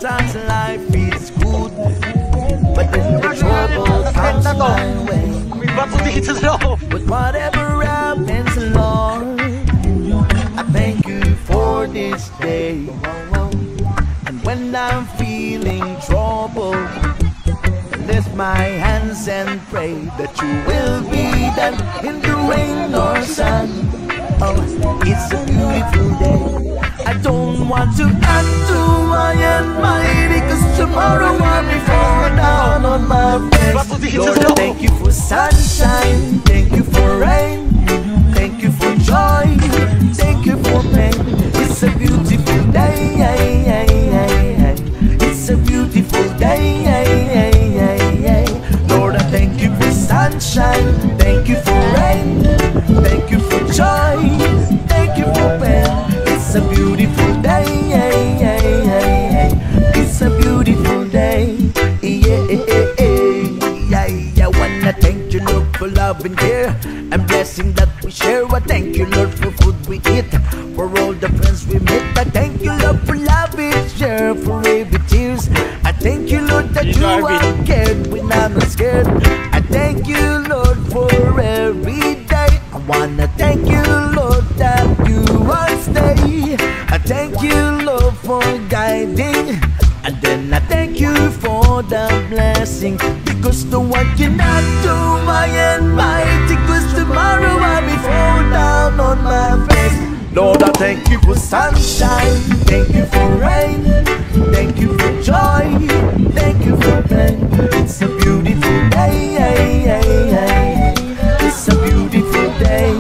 Sometimes life is good, but then the trouble comes my way. But whatever happens, Lord, I thank you for this day. And when I'm feeling trouble, I lift my hands and pray that you will be there in the rain or sun. Oh, it's a beautiful day. I don't want to add to my mind, because tomorrow I'll be falling down on my face. Lord, thank you for sunshine, thank you for rain, thank you for joy, thank you for pain. It's a beautiful day, it's a beautiful day. Lord, I thank you for sunshine, thank you for rain, thank you for joy, thank you for pain. It's a beautiful day, it's a beautiful day. I wanna thank you, Lord, for love and care and blessing that we share. I thank you, Lord, for food we eat, for all the friends we meet. I thank you, Lord, for love we share, for every tears. I thank you, Lord, that you are cared when I'm not scared. I thank you, Lord, for every day. I wanna thank you, Lord, that you are stay. I thank you, Lord, for guiding, and then I thank you for the blessing, because no one cannot do my and mighty, because tomorrow I'll be fall down on my face. Lord, I thank you for sunshine, thank you for rain, thank you for joy, thank you for pain. It's a beautiful day, it's a beautiful day.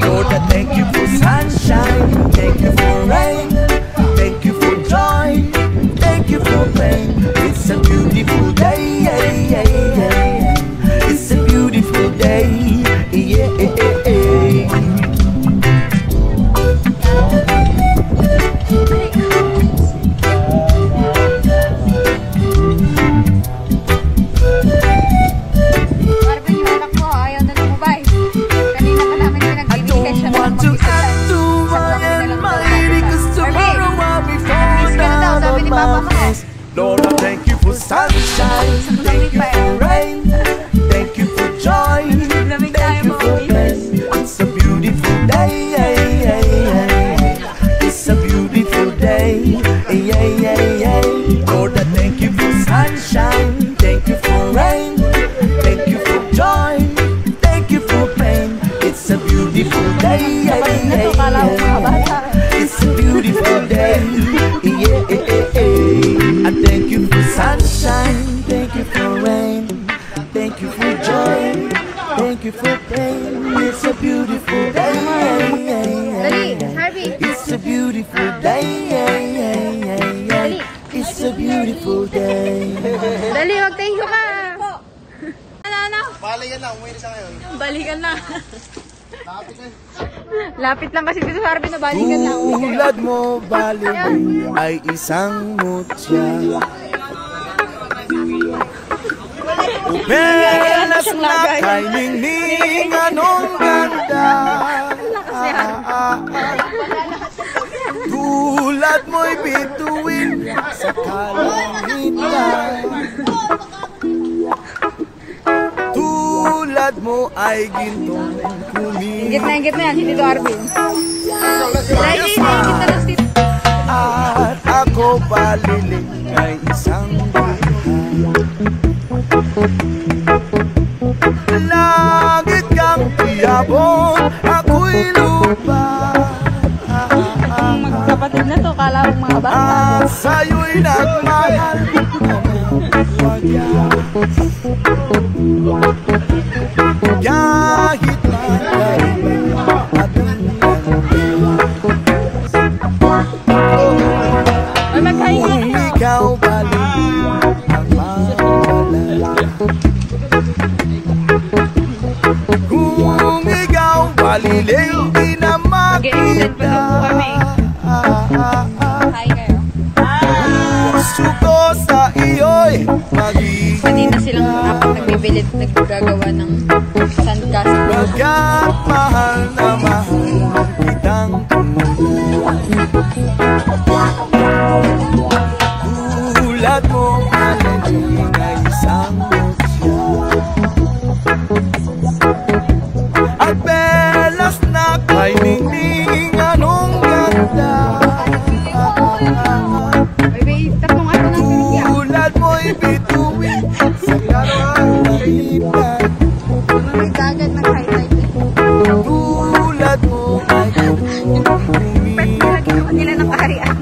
Lord, I thank you for sunshine, thank you for rain, thank you for joy, thank you for pain. It's a beautiful day, it's a beautiful day. Lord, I thank you for sunshine, thank you for rain, thank you for joy, thank you for pain. It's a beautiful day, it's a beautiful day. Lord, I thank you for sunshine, thank you for rain, thank you for joy, thank you for pain. It's a beautiful day, it's a beautiful day. I thank you for sunshine, thank you for rain, thank you for joy, thank you for pain. It's a beautiful day. It's a beautiful day. It's a beautiful day. Dali, mag-thank you ka. Ano? Balikan na, umuwi na siya ngayon. Balikan na. Lapit lang kasi dito sa Harvey na balikan na. Tulad mo, balik ay isang mutya. Upenas na kay ningning anong ganda. Tulad mo'y bituin sa kalangitan. Tulad mo ay gintong kunin. Higit na yan, si Tito Arvin. Dahil higit na lang dito. At ako paliling ay isang langit kang tiyabon, ako'y lupa. Magkapatid na to, kala mong mga bata. At sa'yo'y nagmahal kahit na kung ikaw baliling ang mawala. Kung ikaw baliling di na makita. Gusto ko sa iyo'y magiging. Kanina silang apat nagbibilit, naggagawa ng sandcastle. Pagkat mahal na mahal kitang Naman nila ng kaharian.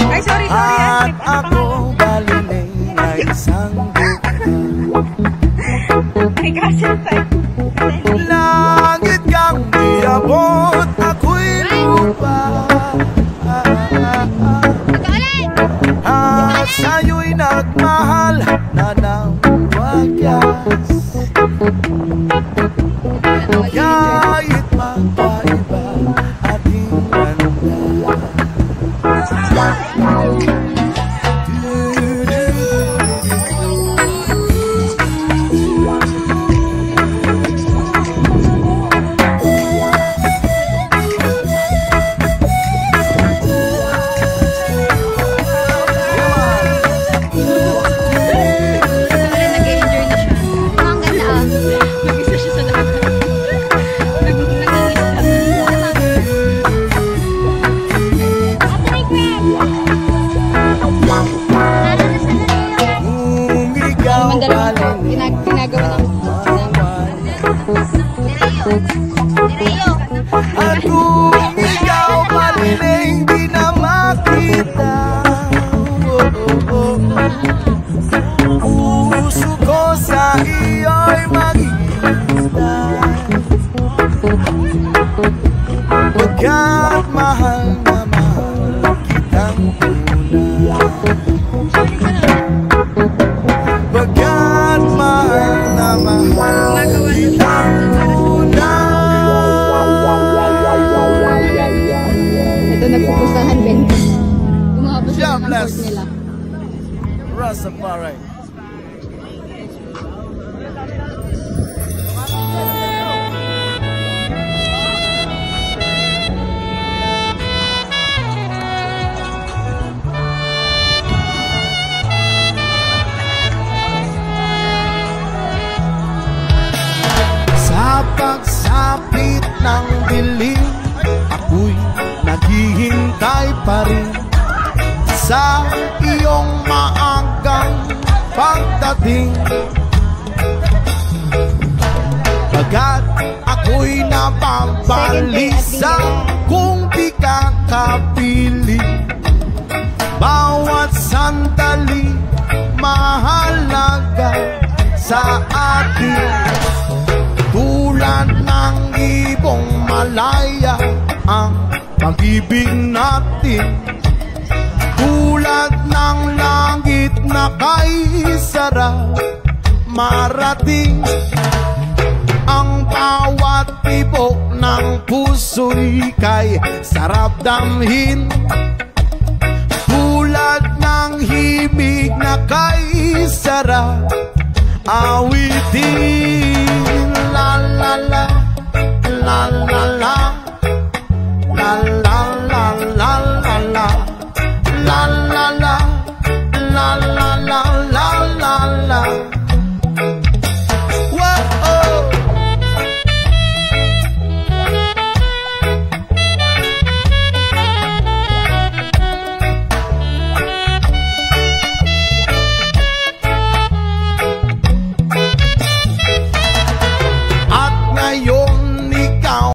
Ay, sorry. At ako galing na isang Ay, castle pa. langit kang iabot, ako'y lupa. At sa'yo'y nagmahal na ng wagas. Kahit magkaiba ating ganda. Ginagawa ng at kung ikaw maliling di na makita, puso ko sa iyo'y mag-iinta. Pagkat mahal na mahal kitang tunay. Pagkat mahal na mahal kitang tunay. ito nagpupustahan din. Bumaba sila ng Jobless. course nila. Rastafari. Sa pagsapit ng dilim, ako'y naghihintay pa rin sa iyong maagang pagdating. Bagat ako'y napabalisa kung di ka kapili. Bawat sandali mahalaga sa atin. Tulad ng ibong malaya ang pag-ibig natin. Tulad ng langit na kay sarap marating. Ang bawat tibok ng puso'y kay sarap damhin. Tulad ng himig na kay sarap awitin. La la la, la la la, la la